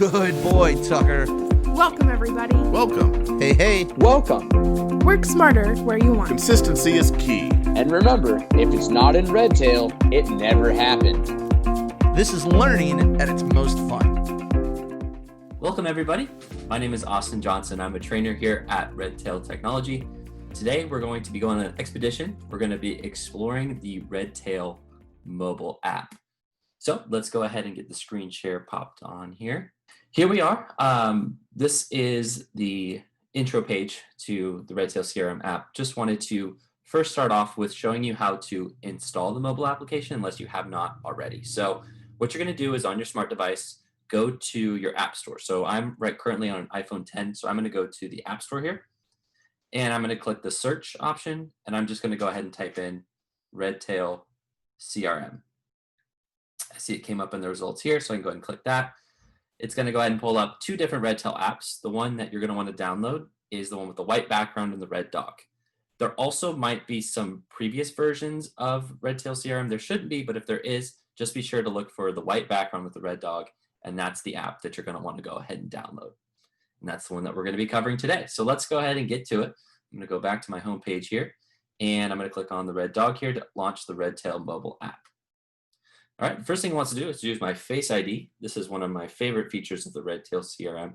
Good boy, Tucker. Welcome, everybody. Welcome. Hey. Welcome. Work smarter where you want. Consistency is key. And remember, if it's not in Redtail, it never happened. This is learning at its most fun. Welcome, everybody. My name is Austin Johnson. I'm a trainer here at Redtail Technology. Today, we're going to be going on an expedition. We're going to be exploring the Redtail Mobile App. So let's go ahead and get the screen share popped on here. Here we are. This is the intro page to the Redtail CRM app. Just wanted to first start off with showing you how to install the mobile application unless you have not already. So what you're going to do is on your smart device, go to your app store. So I'm currently on an iPhone 10, so I'm going to go to the app store here. And I'm going to click the search option, and I'm just going to go ahead and type in Redtail CRM. I see it came up in the results here, so I can go ahead and click that. It's going to go ahead and pull up two different Redtail apps. The one that you're going to want to download is the one with the white background and the red dog. There also might be some previous versions of Redtail CRM. There shouldn't be, but if there is, just be sure to look for the white background with the red dog, and that's the app that you're going to want to go ahead and download. And that's the one that we're going to be covering today. So let's go ahead and get to it. I'm going to go back to my home page here, and I'm going to click on the red dog here to launch the Redtail mobile app. All right, the first thing it wants to do is to use my Face ID. This is one of my favorite features of the Redtail CRM.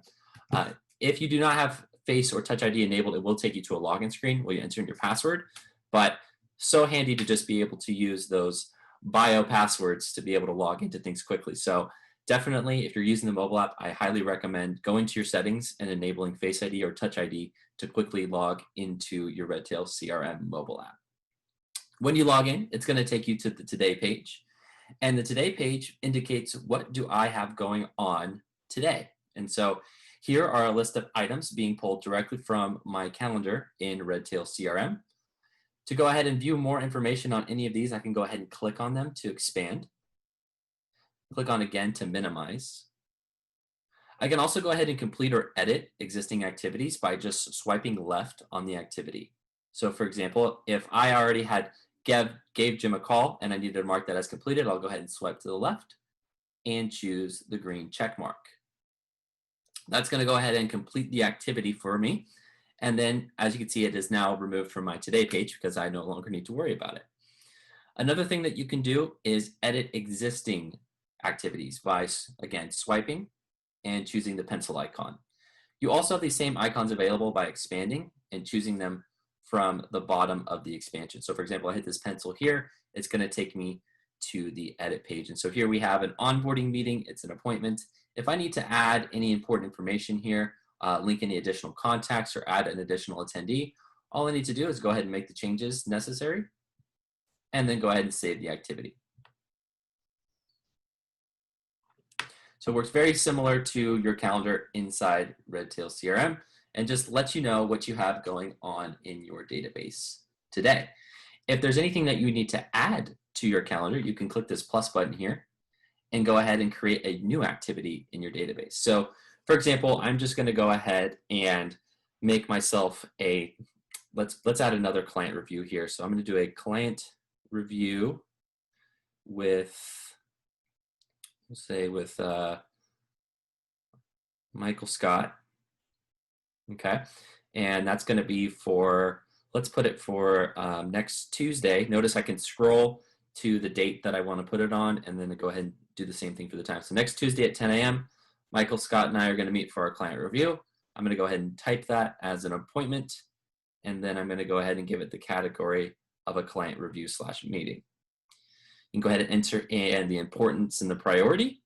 If you do not have Face or Touch ID enabled, it will take you to a login screen where you enter in your password, but so handy to just be able to use those bio passwords to be able to log into things quickly. So definitely, if you're using the mobile app, I highly recommend going to your settings and enabling Face ID or Touch ID to quickly log into your Redtail CRM mobile app. When you log in, it's going to take you to the Today page. And the Today page indicates what do I have going on today. And so here are a list of items being pulled directly from my calendar in Redtail CRM. To go ahead and view more information on any of these, I can go ahead and click on them to expand. Click on again to minimize. I can also go ahead and complete or edit existing activities by just swiping left on the activity. So for example, if I already had gave Jim a call and I needed to mark that as completed, I'll go ahead and swipe to the left and choose the green check mark. That's going to go ahead and complete the activity for me. And then, as you can see, it is now removed from my Today page because I no longer need to worry about it. Another thing that you can do is edit existing activities by, again, swiping and choosing the pencil icon. You also have these same icons available by expanding and choosing them from the bottom of the expansion. So for example, I hit this pencil here, it's going to take me to the edit page. And so here we have an onboarding meeting, it's an appointment. If I need to add any important information here, link any additional contacts or add an additional attendee, all I need to do is go ahead and make the changes necessary and then go ahead and save the activity. So it works very similar to your calendar inside Redtail CRM and just lets you know what you have going on in your database today. If there's anything that you need to add to your calendar, you can click this plus button here and go ahead and create a new activity in your database. So for example, I'm just going to go ahead and make myself a, let's add another client review here. So I'm going to do a client review with, we'll say with Michael Scott. Okay, and that's going to be for, let's put it for next Tuesday. Notice I can scroll to the date that I want to put it on and then go ahead and do the same thing for the time. So next Tuesday at 10 a.m., Michael Scott and I are going to meet for our client review. I'm going to go ahead and type that as an appointment, and then I'm going to go ahead and give it the category of a client review / meeting. You can go ahead and enter in the importance and the priority,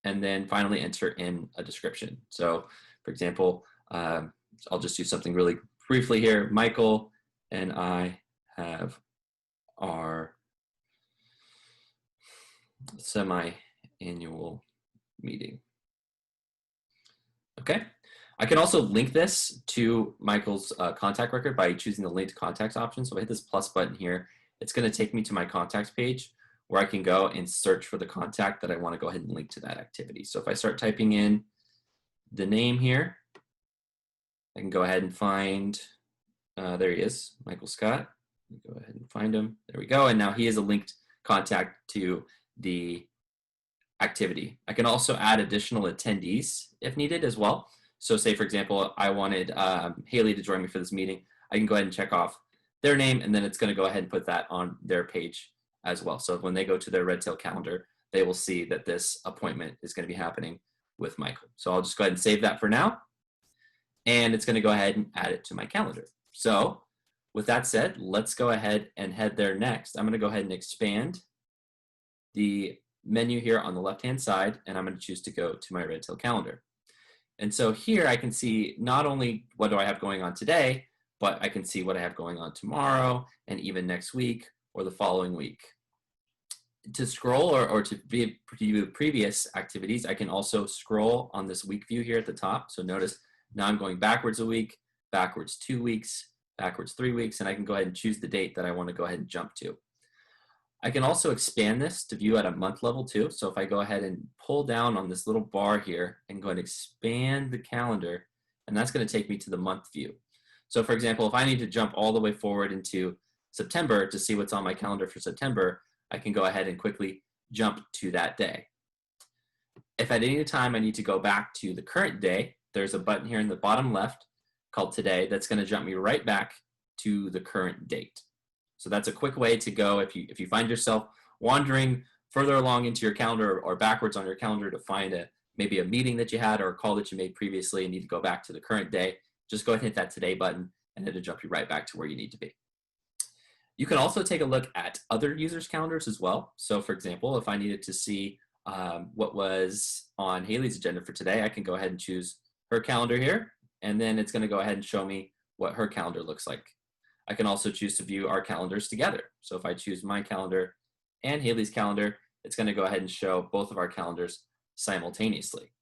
and then finally enter in a description. So for example, I'll just do something really briefly here. Michael and I have our semi-annual meeting. Okay. I can also link this to Michael's contact record by choosing the linked contacts option. So if I hit this plus button here, it's going to take me to my contacts page where I can go and search for the contact that I want to go ahead and link to that activity. So if I start typing in the name here, I can go ahead and find, there he is, Michael Scott. Go ahead and find him. There we go. And now he is a linked contact to the activity. I can also add additional attendees if needed as well. So say, for example, I wanted Haley to join me for this meeting. I can go ahead and check off their name, and then it's going to go ahead and put that on their page as well. So when they go to their Redtail calendar, they will see that this appointment is going to be happening with Michael. So I'll just go ahead and save that for now. And it's going to go ahead and add it to my calendar. So with that said, let's go ahead and head there next. I'm going to go ahead and expand the menu here on the left-hand side, and I'm going to choose to go to my Redtail calendar. And so here I can see not only what do I have going on today, but I can see what I have going on tomorrow and even next week or the following week. To scroll or to view previous activities, I can also scroll on this week view here at the top. So notice now I'm going backwards a week, backwards 2 weeks, backwards 3 weeks, and I can go ahead and choose the date that I want to go ahead and jump to. I can also expand this to view at a month level too. So if I go ahead and pull down on this little bar here and go ahead and expand the calendar, and that's going to take me to the month view. So for example, if I need to jump all the way forward into September to see what's on my calendar for September, I can go ahead and quickly jump to that day. If at any time I need to go back to the current day, there's a button here in the bottom left called Today that's going to jump me right back to the current date. So that's a quick way to go if you find yourself wandering further along into your calendar or backwards on your calendar to find maybe a meeting that you had or a call that you made previously and need to go back to the current day. Just go ahead and hit that Today button and it'll jump you right back to where you need to be. You can also take a look at other users' calendars as well. So for example, if I needed to see what was on Haley's agenda for today, I can go ahead and choose her calendar here, and then it's going to go ahead and show me what her calendar looks like. I can also choose to view our calendars together. So if I choose my calendar and Haley's calendar, it's going to go ahead and show both of our calendars simultaneously.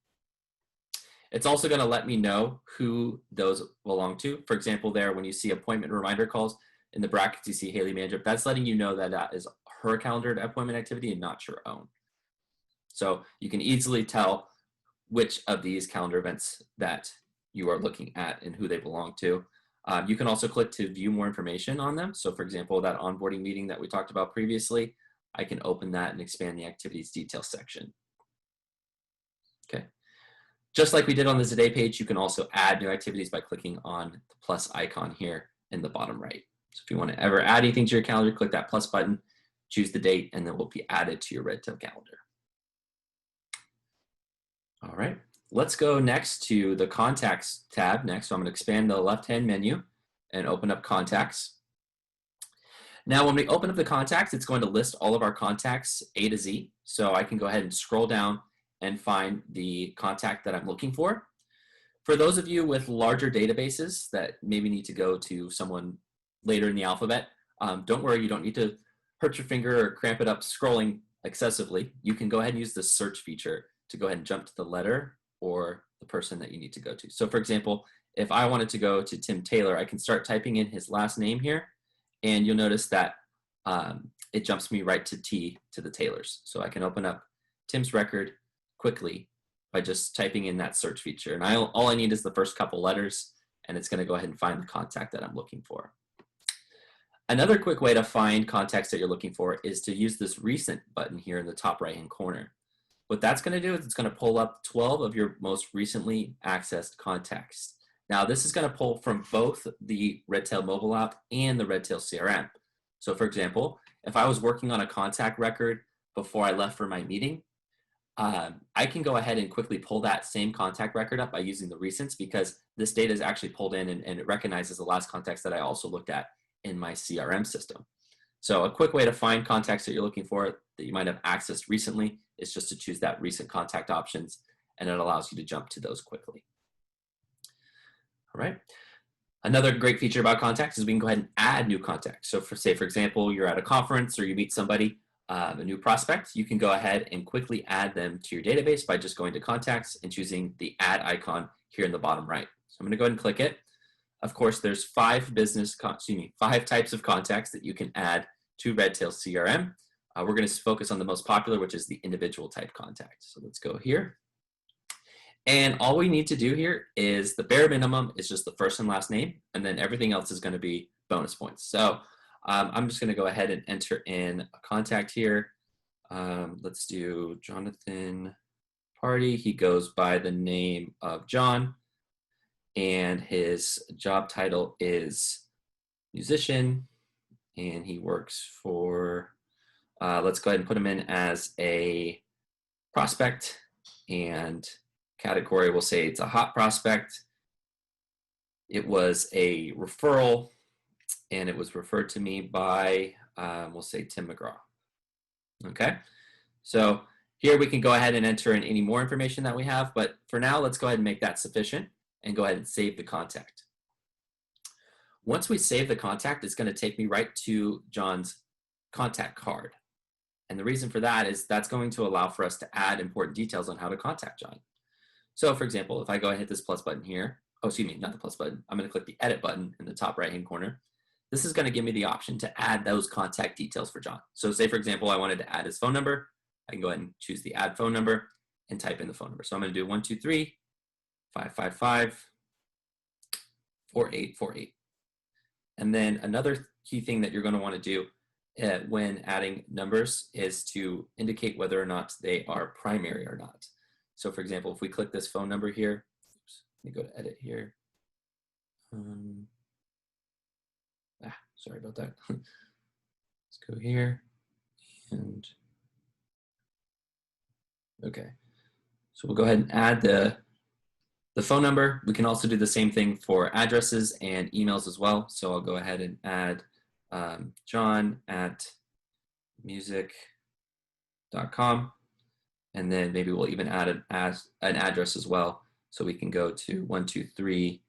It's also going to let me know who those belong to. For example, there when you see appointment reminder calls, in the brackets you see Haley Manager, that's letting you know that that is her calendared appointment activity and not your own. So you can easily tell which of these calendar events that you are looking at and who they belong to. You can also click to view more information on them. So for example, that onboarding meeting that we talked about previously, I can open that and expand the activities details section. Okay. Just like we did on the Today page, you can also add new activities by clicking on the plus icon here in the bottom right. So if you want to ever add anything to your calendar, click that plus button, choose the date, and then it will be added to your Redtail calendar. All right, let's go next to the Contacts tab next. So I'm going to expand the left-hand menu and open up Contacts. Now, when we open up the Contacts, it's going to list all of our contacts A to Z. So I can go ahead and scroll down and find the contact that I'm looking for. For those of you with larger databases that maybe need to go to someone later in the alphabet, don't worry, you don't need to hurt your finger or cramp it up scrolling excessively. You can go ahead and use the search feature to go ahead and jump to the letter or the person that you need to go to. So for example, if I wanted to go to Tim Taylor, I can start typing in his last name here, and you'll notice that it jumps me right to T to the Taylors. So I can open up Tim's record quickly by just typing in that search feature. And all I need is the first couple letters, and it's going to go ahead and find the contact that I'm looking for. Another quick way to find contacts that you're looking for is to use this Recent button here in the top right-hand corner. What that's going to do is it's going to pull up 12 of your most recently accessed contacts. Now, this is going to pull from both the Redtail Mobile App and the Redtail CRM. So for example, if I was working on a contact record before I left for my meeting, I can go ahead and quickly pull that same contact record up by using the recents, because this data is actually pulled in and it recognizes the last contacts that I also looked at in my CRM system. So a quick way to find contacts that you're looking for that you might have accessed recently is just to choose that recent contact options, and it allows you to jump to those quickly. All right. Another great feature about contacts is we can go ahead and add new contacts. So for example, you're at a conference or you meet somebody, a new prospect, you can go ahead and quickly add them to your database by just going to contacts and choosing the add icon here in the bottom right. So I'm going to go ahead and click it. Of course, there's five types of contacts that you can add to Redtail CRM. We're going to focus on the most popular, which is the individual type contact. So let's go here. And all we need to do here is the bare minimum is just the first and last name, and then everything else is going to be bonus points. So I'm just going to go ahead and enter in a contact here. Let's do Jonathan Party. He goes by the name of John, and his job title is musician, and he works for, let's go ahead and put him in as a prospect, and category, we'll say it's a hot prospect. It was a referral, and it was referred to me by, we'll say Tim McGraw. Okay, so here we can go ahead and enter in any more information that we have, but for now, let's go ahead and make that sufficient and go ahead and save the contact. Once we save the contact, it's going to take me right to John's contact card. And the reason for that is that's going to allow for us to add important details on how to contact John. So for example, if I go and hit this plus button here, oh, excuse me, not the plus button, I'm going to click the edit button in the top right-hand corner. This is going to give me the option to add those contact details for John. So say, for example, I wanted to add his phone number. I can go ahead and choose the add phone number and type in the phone number. So I'm going to do 123-555-4848. And then another key thing that you're going to want to do when adding numbers is to indicate whether or not they are primary or not. So for example, if we click this phone number here, oops, let me go to edit here. Sorry about that. Let's go here and okay. So we'll go ahead and add the phone number. We can also do the same thing for addresses and emails as well. So I'll go ahead and add john@music.com. And then maybe we'll even add an address as well. So we can go to 123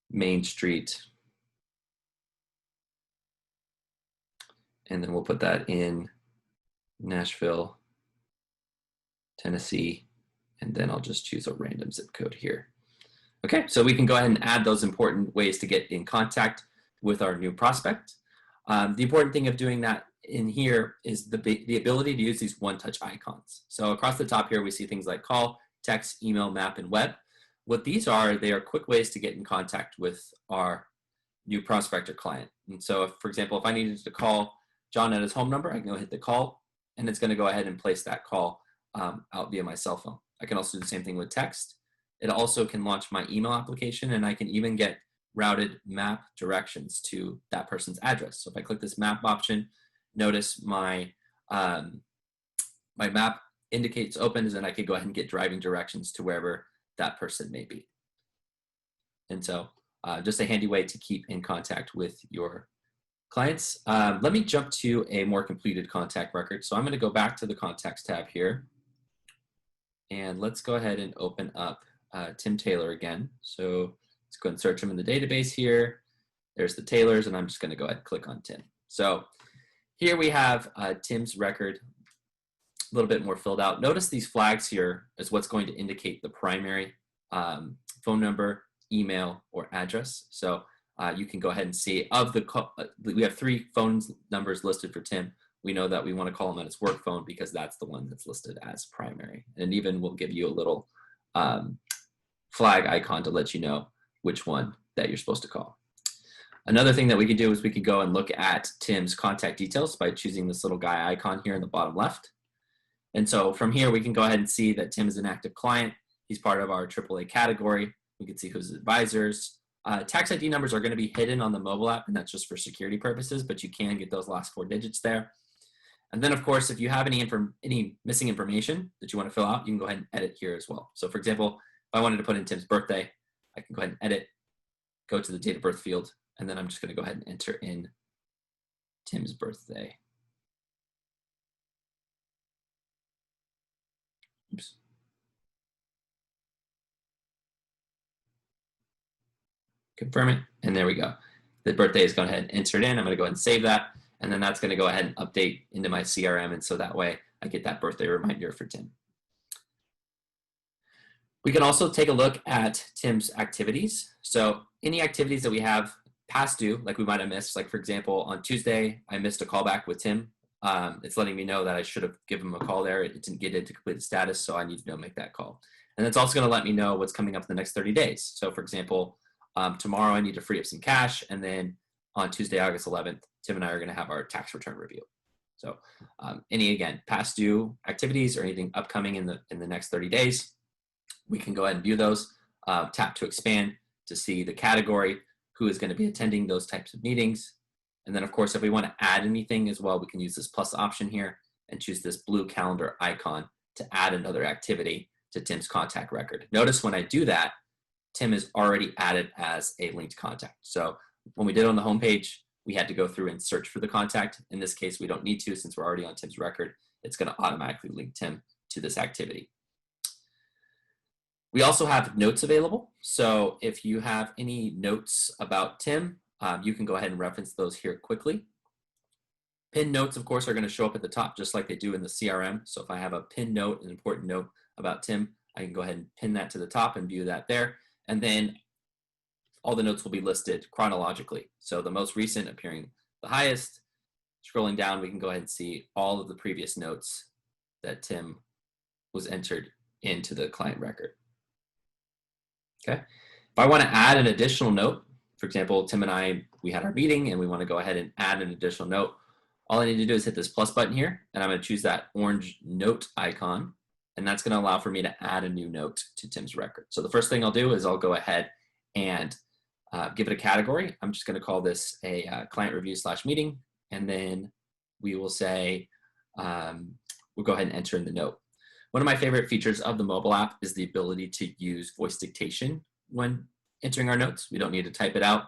Main Street. And then we'll put that in Nashville, Tennessee. And then I'll just choose a random zip code here. Okay, so we can go ahead and add those important ways to get in contact with our new prospect. The important thing of doing that in here is the ability to use these one-touch icons. So across the top here, we see things like call, text, email, map, and web. What these are, they are quick ways to get in contact with our new prospect or client. And so if, for example, if I needed to call John at his home number, I can go hit the call, and it's going to go ahead and place that call out via my cell phone. I can also do the same thing with text. It also can launch my email application, and I can even get routed map directions to that person's address. So if I click this map option, notice my my map indicates opens, and I could go ahead and get driving directions to wherever that person may be. And so just a handy way to keep in contact with your clients. Let me jump to a more completed contact record. So I'm going to go back to the contacts tab here. And let's go ahead and open up Tim Taylor again. So let's go and search him in the database here. There's the Taylors, and I'm just going to go ahead and click on Tim. So here we have Tim's record, a little bit more filled out. Notice these flags here is what's going to indicate the primary phone number, email, or address. So you can go ahead and see of the we have 3 phone numbers listed for Tim. We know that we want to call him on his work phone because that's the one that's listed as primary. And even we'll give you a little flag icon to let you know which one that you're supposed to call. Another thing that we could do is we could go and look at Tim's contact details by choosing this little guy icon here in the bottom left. And so from here, we can go ahead and see that Tim is an active client. He's part of our AAA category. We can see who's his advisors. Tax ID numbers are going to be hidden on the mobile app, and that's just for security purposes, but you can get those last 4 digits there. And then, of course, if you have any missing information that you want to fill out, you can go ahead and edit here as well. So, for example, if I wanted to put in Tim's birthday, I can go ahead and edit, go to the date of birth field, and then I'm just going to go ahead and enter in Tim's birthday. Oops. Confirm it, and there we go. The birthday is going ahead and enter it in. I'm going to go ahead and save that, and then that's going to go ahead and update into my CRM, and so that way I get that birthday reminder for Tim. We can also take a look at Tim's activities. So any activities that we have past due, like we might have missed, like for example, on Tuesday, I missed a callback with Tim. It's letting me know that I should have given him a call there. It didn't get into completed status, so I need to go make that call. And it's also going to let me know what's coming up in the next 30 days. So for example, tomorrow I need to free up some cash, and then on Tuesday, August 11th, Tim and I are going to have our tax return review. So any, again, past due activities or anything upcoming in the next 30 days, we can go ahead and view those. Tap to expand to see the category, who is going to be attending those types of meetings. And then, of course, if we want to add anything as well, we can use this plus option here and choose this blue calendar icon to add another activity to Tim's contact record. Notice when I do that, Tim is already added as a linked contact. So when we did on the homepage, we had to go through and search for the contact. In this case, we don't need to since we're already on Tim's record. It's going to automatically link Tim to this activity. We also have notes available. So if you have any notes about Tim, you can go ahead and reference those here quickly. Pin notes, of course, are going to show up at the top just like they do in the CRM. So if I have a pin note, an important note about Tim, I can go ahead and pin that to the top and view that there. And then all the notes will be listed chronologically. So the most recent appearing the highest. Scrolling down, we can go ahead and see all of the previous notes that Tim was entered into the client record. Okay. If I want to add an additional note, for example, Tim and I, we had our meeting and we want to go ahead and add an additional note. All I need to do is hit this plus button here, and I'm going to choose that orange note icon, and that's going to allow for me to add a new note to Tim's record. So the first thing I'll do is I'll go ahead and give it a category. I'm just going to call this a client review / meeting, and then we will say, we'll go ahead and enter in the note. One of my favorite features of the mobile app is the ability to use voice dictation when entering our notes. We don't need to type it out.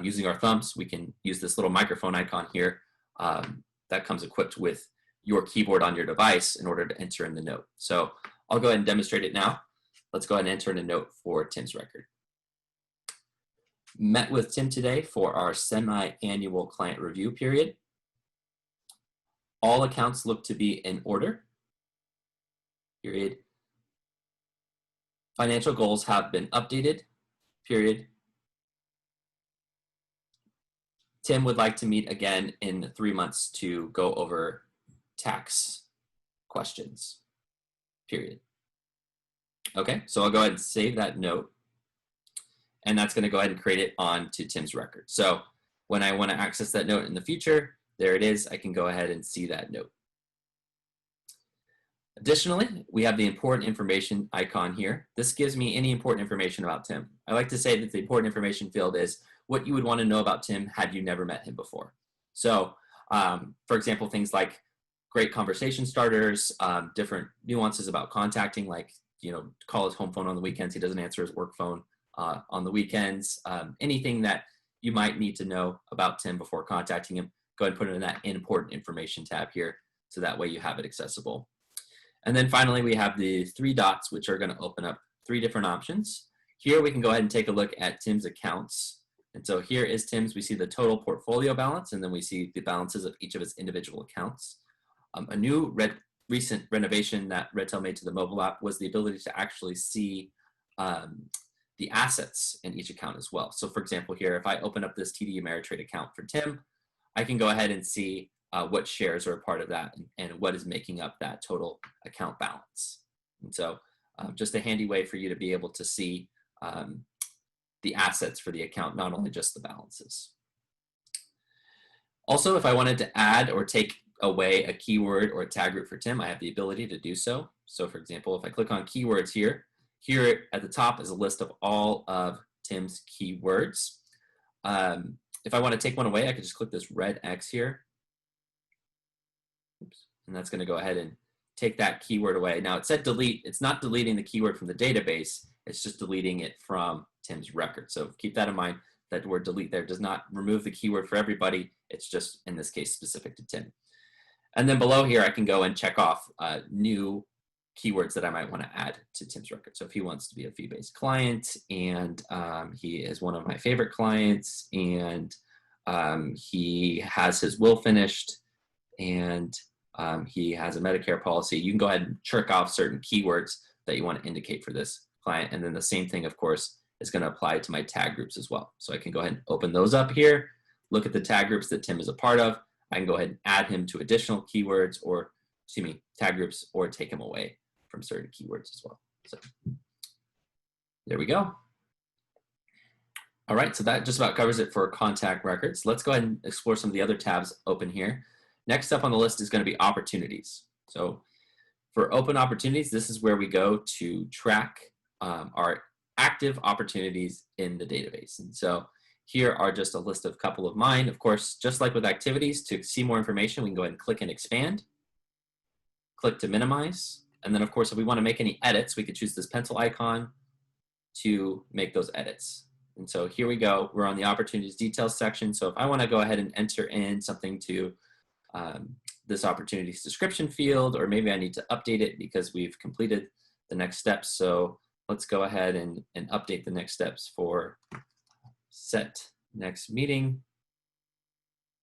Using our thumbs, we can use this little microphone icon here that comes equipped with your keyboard on your device in order to enter in the note. So I'll go ahead and demonstrate it now. Let's go ahead and enter in a note for Tim's record. Met with Tim today for our semi-annual client review period. All accounts look to be in order. Period. Financial goals have been updated. Period. Tim would like to meet again in 3 months to go over tax questions. Period. Okay, so I'll go ahead and save that note. And that's going to go ahead and create it onto Tim's record. So when I want to access that note in the future, there it is. I can go ahead and see that note. Additionally, we have the important information icon here. This gives me any important information about Tim. I like to say that the important information field is what you would want to know about Tim had you never met him before. So, for example, things like great conversation starters, different nuances about contacting, like, call his home phone on the weekends. He doesn't answer his work phone on the weekends. Anything that you might need to know about Tim before contacting him, go ahead and put it in that important information tab here, so that way you have it accessible. And then finally, we have the 3 dots, which are going to open up 3 different options. Here we can go ahead and take a look at Tim's accounts. And so here is Tim's. We see the total portfolio balance, and then we see the balances of each of his individual accounts. A new recent renovation that Redtail made to the mobile app was the ability to actually see the assets in each account as well. So for example, here, if I open up this TD Ameritrade account for Tim, I can go ahead and see what shares are a part of that and what is making up that total account balance. And so just a handy way for you to be able to see the assets for the account, not only just the balances. Also, if I wanted to add or take away a keyword or a tag group for Tim, I have the ability to do so. So for example, if I click on keywords here at the top is a list of all of Tim's keywords. If I want to take one away, I can just click this red X here. Oops. And that's going to go ahead and take that keyword away. Now it said delete. It's not deleting the keyword from the database. It's just deleting it from Tim's record. So keep that in mind. That word delete there does not remove the keyword for everybody. It's just, in this case, specific to Tim. And then below here, I can go and check off new keywords that I might want to add to Tim's record. So if he wants to be a fee-based client, and he is one of my favorite clients, and he has his will finished, and he has a Medicare policy, you can go ahead and check off certain keywords that you want to indicate for this client. And then the same thing, of course, is going to apply to my tag groups as well. So I can go ahead and open those up here, look at the tag groups that Tim is a part of. I can go ahead and add him to additional keywords, or tag groups, or take him away from certain keywords as well. So there we go. All right, so that just about covers it for contact records. Let's go ahead and explore some of the other tabs open here. Next up on the list is going to be opportunities. So for open opportunities, this is where we go to track our active opportunities in the database. And so here are just a list of a couple of mine. Of course, just like with activities, to see more information, we can go ahead and click and expand, click to minimize. And then of course, if we want to make any edits, we could choose this pencil icon to make those edits. And so here we go, we're on the opportunities details section. So if I want to go ahead and enter in something to this opportunities description field, or maybe I need to update it because we've completed the next steps. So let's go ahead and update the next steps for set next meeting.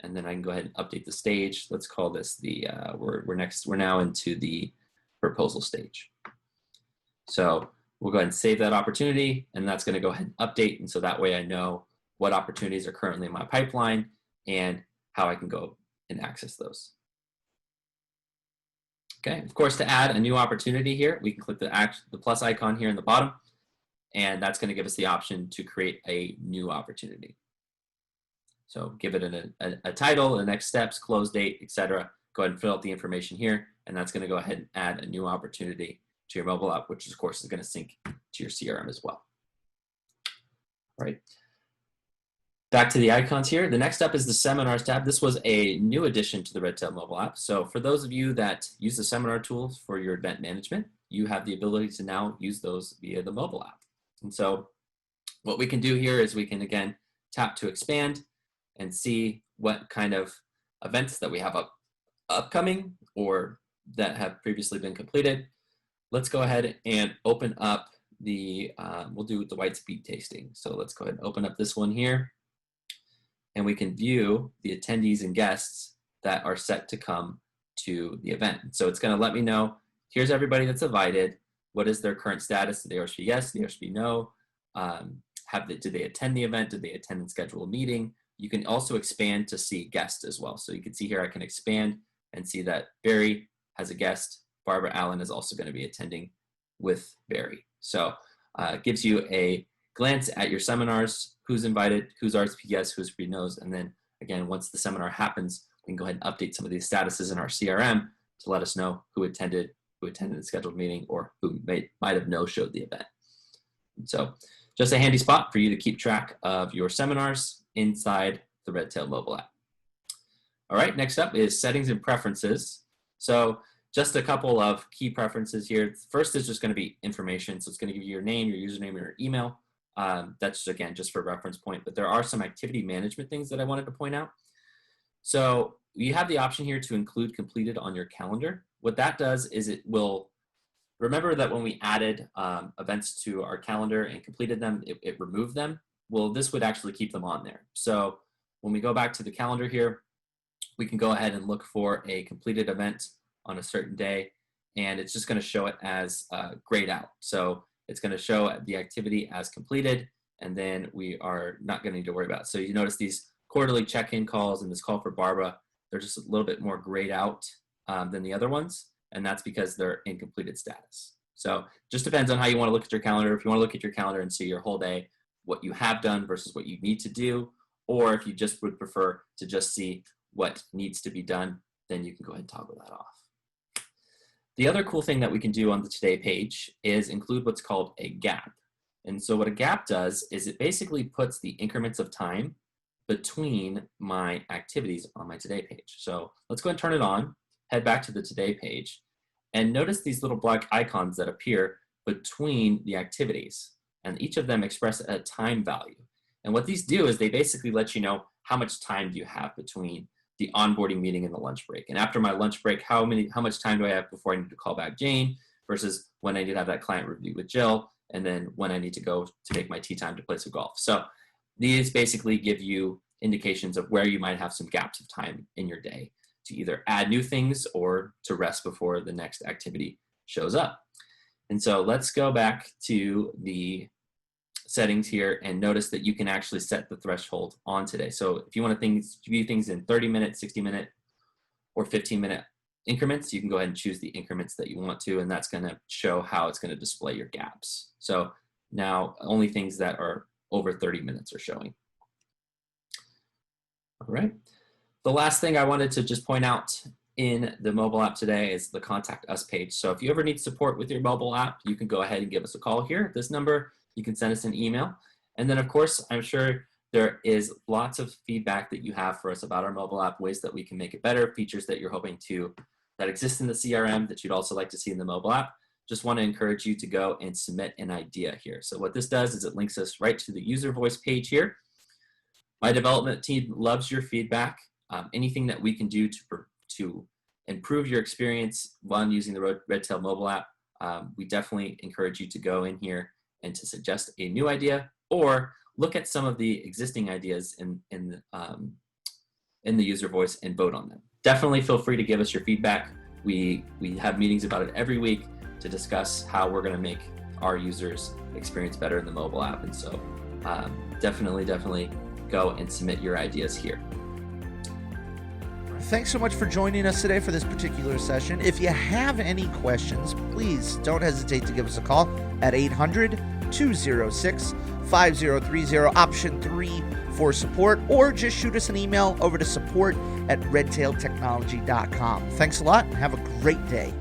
And then I can go ahead and update the stage. Let's call this the, we're now into the proposal stage. So we'll go ahead and save that opportunity, and that's going to go ahead and update. And so that way I know what opportunities are currently in my pipeline and how I can go and access those. Okay, of course, to add a new opportunity here, we can click the plus icon here in the bottom, and that's going to give us the option to create a new opportunity. So give it a title, the next steps, close date, etc. Go ahead and fill out the information here, and that's going to go ahead and add a new opportunity to your mobile app, which of course is going to sync to your CRM as well. All right. Back to the icons here. The next up is the Seminars tab. This was a new addition to the Redtail mobile app. So for those of you that use the seminar tools for your event management, you have the ability to now use those via the mobile app. And so what we can do here is we can, again, tap to expand and see what kind of events that we have upcoming or that have previously been completed. Let's go ahead and open up the, we'll do the white speed tasting. So let's go ahead and open up this one here. And we can view the attendees and guests that are set to come to the event. So it's going to let me know, here's everybody that's invited. What is their current status? Did they RSVP yes? Did they RSVP no? Did they attend the event? Did they attend and schedule a meeting? You can also expand to see guests as well. So you can see here, I can expand and see that Barry has a guest. Barbara Allen is also going to be attending with Barry. So it gives you a glance at your seminars, who's invited, who's RSVP yes, who's RSVP no's, and then again, once the seminar happens, we can go ahead and update some of these statuses in our CRM to let us know who attended the scheduled meeting, or who might have no-showed the event. And so just a handy spot for you to keep track of your seminars inside the Redtail mobile app. All right, next up is settings and preferences. So just a couple of key preferences here. First is just going to be information. So it's going to give you your name, your username, and your email. That's, again, just for reference point, but there are some activity management things that I wanted to point out. So you have the option here to include completed on your calendar. What that does is it will, remember that when we added events to our calendar and completed them, it removed them. Well, this would actually keep them on there. So when we go back to the calendar here, we can go ahead and look for a completed event on a certain day, and it's just going to show it as grayed out. So it's going to show the activity as completed, and then we are not going to need to worry about it. So you notice these quarterly check-in calls and this call for Barbara, they're just a little bit more grayed out than the other ones, and that's because they're in completed status. So just depends on how you want to look at your calendar. If you want to look at your calendar and see your whole day, what you have done versus what you need to do, or if you just would prefer to just see what needs to be done, then you can go ahead and toggle that off. The other cool thing that we can do on the Today page is include what's called a gap. And so what a gap does is it basically puts the increments of time between my activities on my Today page. So let's go and turn it on, head back to the Today page, and notice these little black icons that appear between the activities. And each of them express a time value. And what these do is they basically let you know how much time do you have between the onboarding meeting and the lunch break. And after my lunch break, how much time do I have before I need to call back Jane versus when I need to have that client review with Jill, and then when I need to go to make my tea time to play some golf. So these basically give you indications of where you might have some gaps of time in your day to either add new things or to rest before the next activity shows up. And so let's go back to the settings here and notice that you can actually set the threshold on Today. So if you want to view things in 30-minute, 60-minute, or 15-minute increments, you can go ahead and choose the increments that you want to, and that's going to show how it's going to display your gaps. So now only things that are over 30 minutes are showing. All right. The last thing I wanted to just point out in the mobile app today is the Contact Us page. So if you ever need support with your mobile app, you can go ahead and give us a call here at this number. You can send us an email. And then, of course, I'm sure there is lots of feedback that you have for us about our mobile app, ways that we can make it better, features that you're hoping that exist in the CRM that you'd also like to see in the mobile app. Just want to encourage you to go and submit an idea here. So what this does is it links us right to the user voice page here. My development team loves your feedback. Anything that we can do to improve your experience while using the Redtail mobile app, we definitely encourage you to go in here and to suggest a new idea or look at some of the existing ideas in the user voice and vote on them. Definitely feel free to give us your feedback. We have meetings about it every week to discuss how we're going to make our users experience better in the mobile app. And so definitely go and submit your ideas here. Thanks so much for joining us today for this particular session. If you have any questions, please don't hesitate to give us a call at 800-206-5030, option 3 for support, or just shoot us an email over to support@redtailtechnology.com. Thanks a lot and have a great day.